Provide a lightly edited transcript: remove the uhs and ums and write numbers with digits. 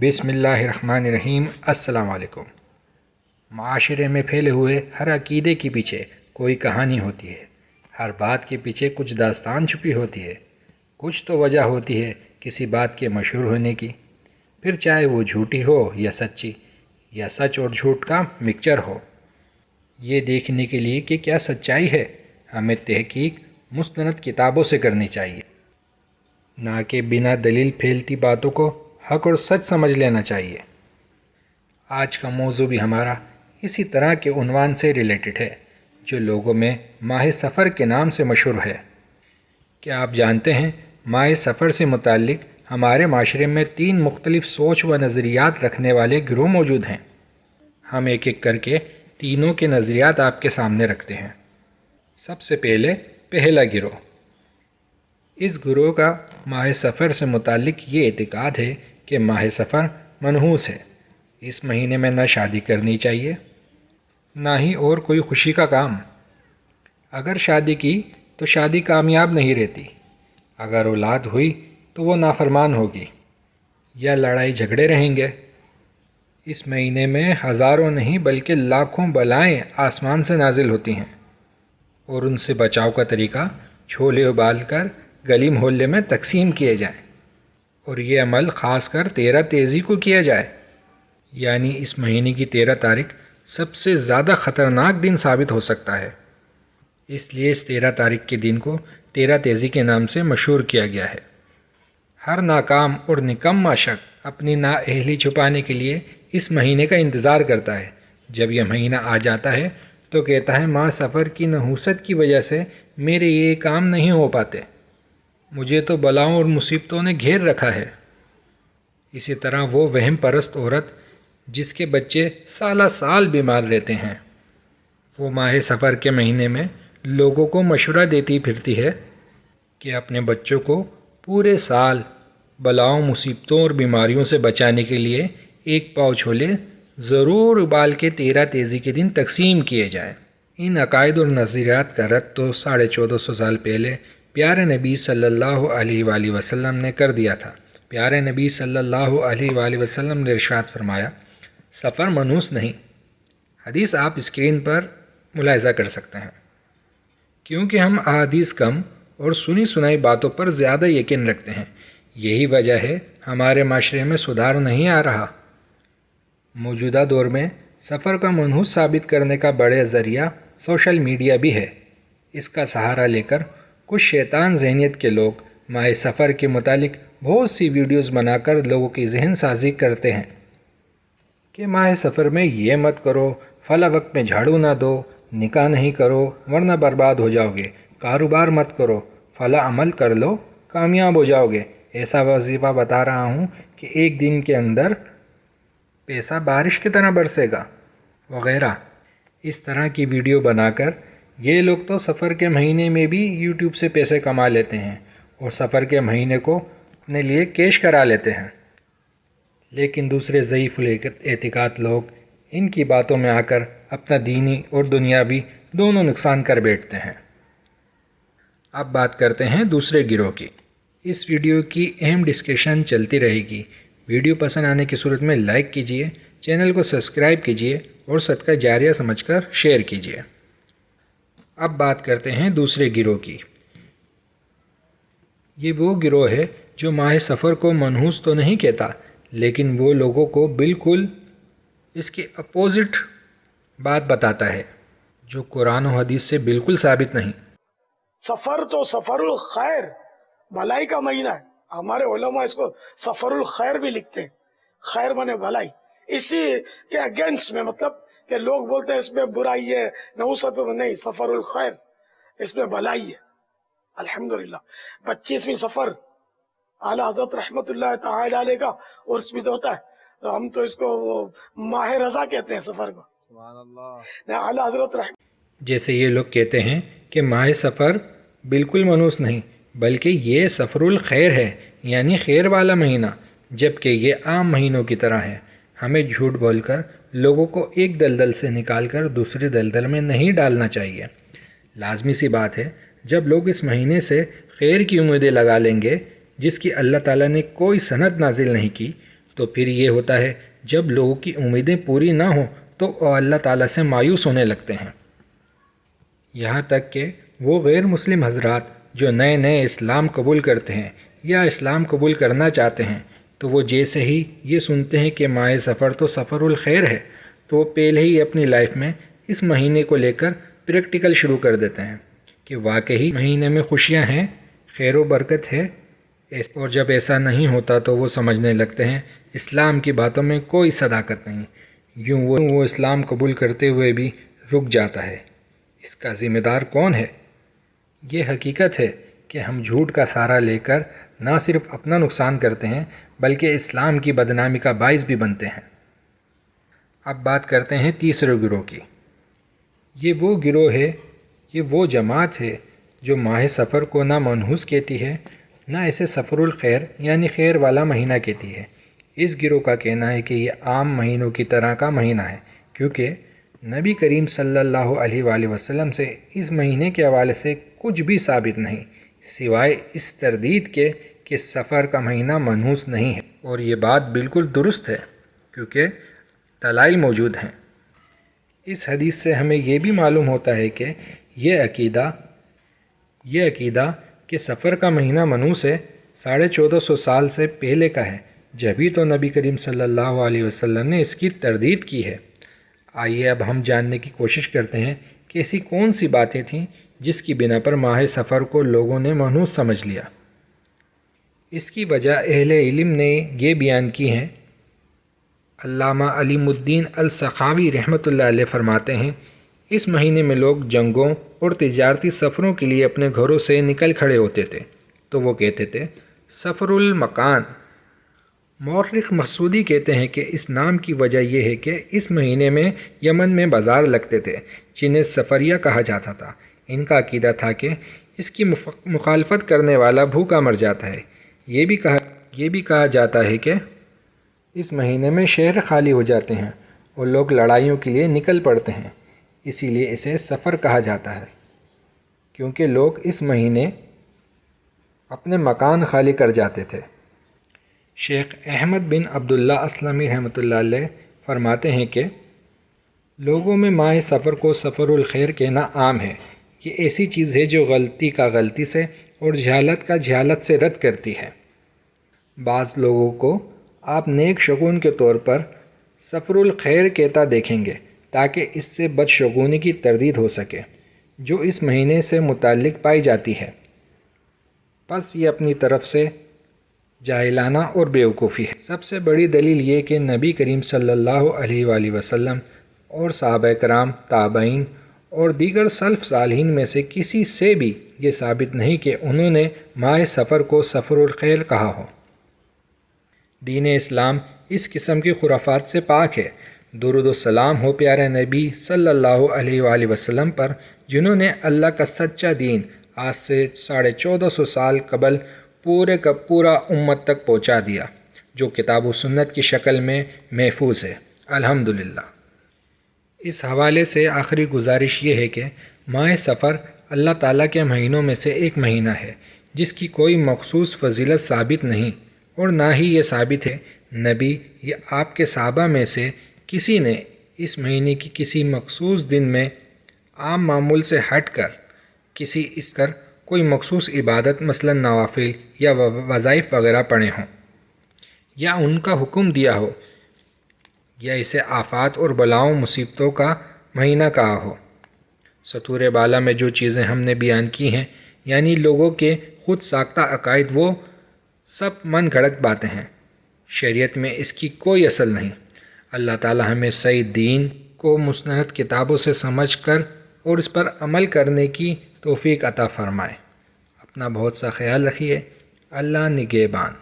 بسم اللہ الرحمن الرحیم۔ السلام علیکم۔ معاشرے میں پھیلے ہوئے ہر عقیدے کے پیچھے کوئی کہانی ہوتی ہے، ہر بات کے پیچھے کچھ داستان چھپی ہوتی ہے، کچھ تو وجہ ہوتی ہے کسی بات کے مشہور ہونے کی، پھر چاہے وہ جھوٹی ہو یا سچی، یا سچ اور جھوٹ کا مکسچر ہو۔ یہ دیکھنے کے لیے کہ کیا سچائی ہے، ہمیں تحقیق مستند کتابوں سے کرنی چاہیے، نہ کہ بنا دلیل پھیلتی باتوں کو حق اور سچ سمجھ لینا چاہیے۔ آج کا موضوع بھی ہمارا اسی طرح کے عنوان سے ریلیٹڈ ہے، جو لوگوں میں ماہ سفر کے نام سے مشہور ہے۔ کیا آپ جانتے ہیں ماہ سفر سے متعلق ہمارے معاشرے میں 3 مختلف سوچ و نظریات رکھنے والے گروہ موجود ہیں۔ ہم ایک ایک کر کے تینوں کے نظریات آپ کے سامنے رکھتے ہیں۔ سب سے پہلا گروہ۔ اس گروہ کا ماہ سفر سے متعلق یہ اعتقاد ہے کہ ماہ سفر منحوس ہے، اس مہینے میں نہ شادی کرنی چاہیے، نہ ہی اور کوئی خوشی کا کام۔ اگر شادی کی تو شادی کامیاب نہیں رہتی، اگر اولاد ہوئی تو وہ نافرمان ہوگی، یا لڑائی جھگڑے رہیں گے۔ اس مہینے میں ہزاروں نہیں بلکہ لاکھوں بلائیں آسمان سے نازل ہوتی ہیں، اور ان سے بچاؤ کا طریقہ چھولے ابال کر گلی محلے میں تقسیم کیے جائیں، اور یہ عمل خاص کر 13 تیزی کو کیا جائے، یعنی اس مہینے کی 13 تاریخ سب سے زیادہ خطرناک دن ثابت ہو سکتا ہے۔ اس لیے اس 13 تاریخ کے دن کو 13 تیزی کے نام سے مشہور کیا گیا ہے۔ ہر ناکام اور نکما شخص اپنی نااہلی چھپانے کے لیے اس مہینے کا انتظار کرتا ہے۔ جب یہ مہینہ آ جاتا ہے تو کہتا ہے ماہ سفر کی نحوست کی وجہ سے میرے یہ کام نہیں ہو پاتے، مجھے تو بلاؤں اور مصیبتوں نے گھیر رکھا ہے۔ اسی طرح وہ وہم پرست عورت جس کے بچے سالہ سال بیمار رہتے ہیں، وہ ماہ سفر کے مہینے میں لوگوں کو مشورہ دیتی پھرتی ہے کہ اپنے بچوں کو پورے سال بلاؤں، مصیبتوں اور بیماریوں سے بچانے کے لیے ایک پاؤ چھولے ضرور ابال کے 13 تیزی کے دن تقسیم کیے جائیں۔ ان عقائد اور نظریات کا رد تو 1450 سال پہلے پیارے نبی صلی اللہ علیہ وآلہ وسلم نے کر دیا تھا۔ پیارے نبی صلی اللہ علیہ وآلہ وسلم نے ارشاد فرمایا، سفر منحوس نہیں۔ حدیث آپ اسکرین پر ملاحظہ کر سکتے ہیں۔ کیونکہ ہم احادیث کم اور سنی سنائی باتوں پر زیادہ یقین رکھتے ہیں، یہی وجہ ہے ہمارے معاشرے میں سدھار نہیں آ رہا۔ موجودہ دور میں سفر کا منحوس ثابت کرنے کا بڑے ذریعہ سوشل میڈیا بھی ہے۔ اس کا سہارا لے کر کچھ شیطان ذہنیت کے لوگ ماہ سفر کے متعلق بہت سی ویڈیوز بنا کر لوگوں کی ذہن سازی کرتے ہیں کہ ماہ سفر میں یہ مت کرو، فلاں وقت میں جھاڑو نہ دو، نکاح نہیں کرو ورنہ برباد ہو جاؤ گے، کاروبار مت کرو، فلاں عمل کر لو کامیاب ہو جاؤ گے، ایسا وظیفہ بتا رہا ہوں کہ ایک دن کے اندر پیسہ بارش کی طرح برسے گا، وغیرہ۔ اس طرح کی ویڈیو بنا کر یہ لوگ تو سفر کے مہینے میں بھی یوٹیوب سے پیسے کما لیتے ہیں اور سفر کے مہینے کو اپنے لیے کیش کرا لیتے ہیں۔ لیکن دوسرے ضعیف اعتقاد لوگ ان کی باتوں میں آ کر اپنا دینی اور دنیاوی دونوں نقصان کر بیٹھتے ہیں۔ اب بات کرتے ہیں دوسرے گروہ کی۔ اس ویڈیو کی اہم ڈسکشن چلتی رہے گی۔ ویڈیو پسند آنے کی صورت میں لائک کیجیے، چینل کو سبسکرائب کیجیے اور صدقہ جاریہ سمجھ کر شیئر کیجیے۔ اب بات کرتے ہیں دوسرے گروہ کی۔ یہ وہ گروہ ہے جو ماہ سفر کو منحوس تو نہیں کہتا، لیکن وہ لوگوں کو بالکل اس کے اپوزٹ بات بتاتا ہے، جو قرآن و حدیث سے بالکل ثابت نہیں۔ سفر تو سفر الخیر، بھلائی کا مہینہ ہے۔ ہمارے علماء اس کو سفر الخیر بھی لکھتے ہیں، خیر مانے بھلائی۔ اسی کے اگینسٹ میں مطلب کہ لوگ بولتے ہیں اس میں برائی ہے، نحوست نہیں، سفر الخیر، اس میں بھلائی ہے۔ الحمدللہ 25ویں سفر اعلیٰ حضرت رحمت اللہ تعالی علیہ کا عرس بھی تو ہوتا ہے، تو ہم تو اس کو وہ ماہ رضا کہتے ہیں سفر کو۔ سبحان اللہ۔ اعلیٰ حضرت جیسے یہ لوگ کہتے ہیں کہ ماہ سفر بالکل منحوس نہیں بلکہ یہ سفر الخیر ہے، یعنی خیر والا مہینہ، جبکہ یہ عام مہینوں کی طرح ہے۔ ہمیں جھوٹ بول کر لوگوں کو ایک دلدل سے نکال کر دوسری دلدل میں نہیں ڈالنا چاہیے۔ لازمی سی بات ہے، جب لوگ اس مہینے سے خیر کی امیدیں لگا لیں گے جس کی اللہ تعالیٰ نے کوئی سند نازل نہیں کی، تو پھر یہ ہوتا ہے جب لوگوں کی امیدیں پوری نہ ہوں تو وہ اللہ تعالیٰ سے مایوس ہونے لگتے ہیں۔ یہاں تک کہ وہ غیر مسلم حضرات جو نئے نئے اسلام قبول کرتے ہیں یا اسلام قبول کرنا چاہتے ہیں، تو وہ جیسے ہی یہ سنتے ہیں کہ ماہ سفر تو سفر الخیر ہے، تو وہ پہلے ہی اپنی لائف میں اس مہینے کو لے کر پریکٹیکل شروع کر دیتے ہیں کہ واقعی مہینے میں خوشیاں ہیں، خیر و برکت ہے، اور جب ایسا نہیں ہوتا تو وہ سمجھنے لگتے ہیں اسلام کی باتوں میں کوئی صداقت نہیں، یوں وہ اسلام قبول کرتے ہوئے بھی رک جاتا ہے۔ اس کا ذمہ دار کون ہے؟ یہ حقیقت ہے کہ ہم جھوٹ کا سہارا لے کر نہ صرف اپنا نقصان کرتے ہیں بلکہ اسلام کی بدنامی کا باعث بھی بنتے ہیں۔ اب بات کرتے ہیں تیسرے گروہ کی۔ یہ وہ گروہ ہے، یہ وہ جماعت ہے جو ماہ سفر کو نہ منحوس کہتی ہے، نہ اسے سفر الخیر یعنی خیر والا مہینہ کہتی ہے۔ اس گروہ کا کہنا ہے کہ یہ عام مہینوں کی طرح کا مہینہ ہے، کیونکہ نبی کریم صلی اللہ علیہ وآلہ وسلم سے اس مہینے کے حوالے سے کچھ بھی ثابت نہیں، سوائے اس تردید کے کہ سفر کا مہینہ منحوس نہیں ہے، اور یہ بات بالکل درست ہے کیونکہ دلائل موجود ہیں۔ اس حدیث سے ہمیں یہ بھی معلوم ہوتا ہے کہ یہ عقیدہ کہ سفر کا مہینہ منحوس ہے 1450 سال سے پہلے کا ہے، جبھی تو نبی کریم صلی اللہ علیہ وسلم نے اس کی تردید کی ہے۔ آئیے اب ہم جاننے کی کوشش کرتے ہیں کہ ایسی کون سی باتیں تھیں جس کی بنا پر ماہ سفر کو لوگوں نے منحوس سمجھ لیا۔ اس کی وجہ اہل علم نے یہ بیان کی ہیں۔ علامہ علیم الدین السخاوی رحمۃ اللہ علیہ فرماتے ہیں، اس مہینے میں لوگ جنگوں اور تجارتی سفروں کے لیے اپنے گھروں سے نکل کھڑے ہوتے تھے، تو وہ کہتے تھے سفر المکان۔ مورخ مسعودی کہتے ہیں کہ اس نام کی وجہ یہ ہے کہ اس مہینے میں یمن میں بازار لگتے تھے جنہیں سفریہ کہا جاتا تھا۔ ان کا عقیدہ تھا کہ اس کی مخالفت کرنے والا بھوکا مر جاتا ہے۔ یہ بھی کہا جاتا ہے کہ اس مہینے میں شہر خالی ہو جاتے ہیں اور لوگ لڑائیوں کے لیے نکل پڑتے ہیں، اسی لیے اسے سفر کہا جاتا ہے، کیونکہ لوگ اس مہینے اپنے مکان خالی کر جاتے تھے۔ شیخ احمد بن عبداللہ اسلمی رحمۃ اللہ علیہ فرماتے ہیں کہ لوگوں میں ماہ سفر کو سفر الخیر کہنا عام ہے۔ یہ ایسی چیز ہے جو غلطی کا غلطی سے اور جہالت کا جہالت سے رد کرتی ہے۔ بعض لوگوں کو آپ نیک شگون کے طور پر سفر الخیر کہتا دیکھیں گے تاکہ اس سے بدشگونی کی تردید ہو سکے جو اس مہینے سے متعلق پائی جاتی ہے۔ پس یہ اپنی طرف سے جاہلانہ اور بیوقوفی ہے۔ سب سے بڑی دلیل یہ کہ نبی کریم صلی اللہ علیہ وآلہ وسلم اور صحابہ کرام، تابعین اور دیگر سلف صالحین میں سے کسی سے بھی یہ ثابت نہیں کہ انہوں نے ماہ سفر کو سفر الخیر کہا ہو۔ دین اسلام اس قسم کی خرافات سے پاک ہے۔ درود و سلام ہو پیارے نبی صلی اللہ علیہ وآلہ وسلم پر، جنہوں نے اللہ کا سچا دین آج سے 1450 سال قبل پورے کا پورا امت تک پہنچا دیا، جو کتاب و سنت کی شکل میں محفوظ ہے، الحمدللہ۔ اس حوالے سے آخری گزارش یہ ہے کہ ماہ سفر اللہ تعالیٰ کے مہینوں میں سے ایک مہینہ ہے جس کی کوئی مخصوص فضیلت ثابت نہیں، اور نہ ہی یہ ثابت ہے نبی یا آپ کے صحابہ میں سے کسی نے اس مہینے کی کسی مخصوص دن میں عام معمول سے ہٹ کر کوئی مخصوص عبادت مثلا نوافل یا وظائف وغیرہ پڑھے ہوں، یا ان کا حکم دیا ہو، یا اسے آفات اور بلاؤں مصیبتوں کا مہینہ کہا ہو۔ سطور بالا میں جو چیزیں ہم نے بیان کی ہیں، یعنی لوگوں کے خود ساختہ عقائد، وہ سب من گھڑت باتیں ہیں، شریعت میں اس کی کوئی اصل نہیں۔ اللہ تعالی ہمیں صحیح دین کو مستند کتابوں سے سمجھ کر اور اس پر عمل کرنے کی توفیق عطا فرمائے۔ اپنا بہت سا خیال رکھیے۔ اللہ نگہبان۔